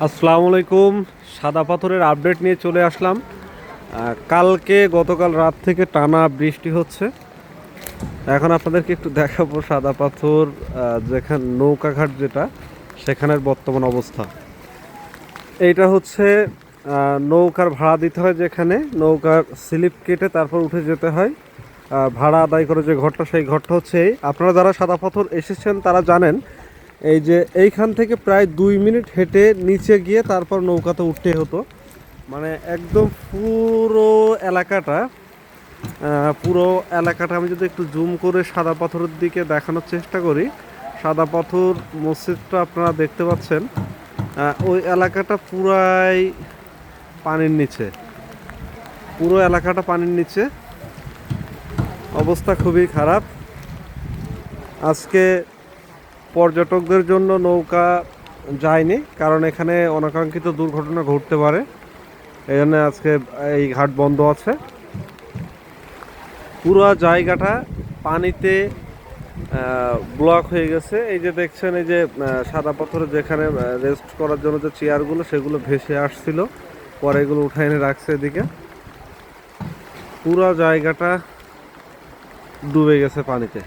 আসসালামু আলাইকুম। সাদা পাথরের আপডেট নিয়ে চলে আসলাম। গতকাল রাত থেকে টানা বৃষ্টি হচ্ছে। এখন আপনাদেরকে একটু দেখাবো সাদা পাথর যেখানে নৌকাঘাট যেটা সেখানের বর্তমান অবস্থা। এইটা হচ্ছে নৌকার ভাড়া দিতে হয়, যেখানে নৌকার স্লিপ কেটে তারপর উঠে যেতে হয়। ভাড়া আদায় করে যে ঘরটা, সেই ঘরটা হচ্ছে আপনারা যারা সাদা পাথর এসেছেন তারা জানেন। এই যে এইখান থেকে প্রায় 2 মিনিট হেঁটে নিচে গিয়ে তারপর নৌকাতে উঠতে হতো। মানে একদম পুরো এলাকাটা আমি যদি একটু জুম করে সাদা পাথরের দিকে দেখানোর চেষ্টা করি, সাদা পাথর মসজিদটা আপনারা দেখতে পাচ্ছেন। ওই এলাকাটা পুরাই পানির নিচে, পুরো এলাকাটা পানির নিচে, অবস্থা খুবই খারাপ। আজকে পর্যটকদের জন্য নৌকা যায়নি, কারণ এখানে অনাকাঙ্ক্ষিত দুর্ঘটনা ঘটতে পারে। এই জন্য আজকে এই ঘাট বন্ধ আছে। পুরো জায়গাটা পানিতে ব্লক হয়ে গেছে। এই যে দেখছেন, এই যে সাদা পাথরে যেখানে রেস্ট করার জন্য যে চেয়ারগুলো, সেগুলো ভেসে আসছিল, পরে এগুলো উঠায় এনে রাখছে এদিকে। পুরো জায়গাটা ডুবে গেছে পানিতে।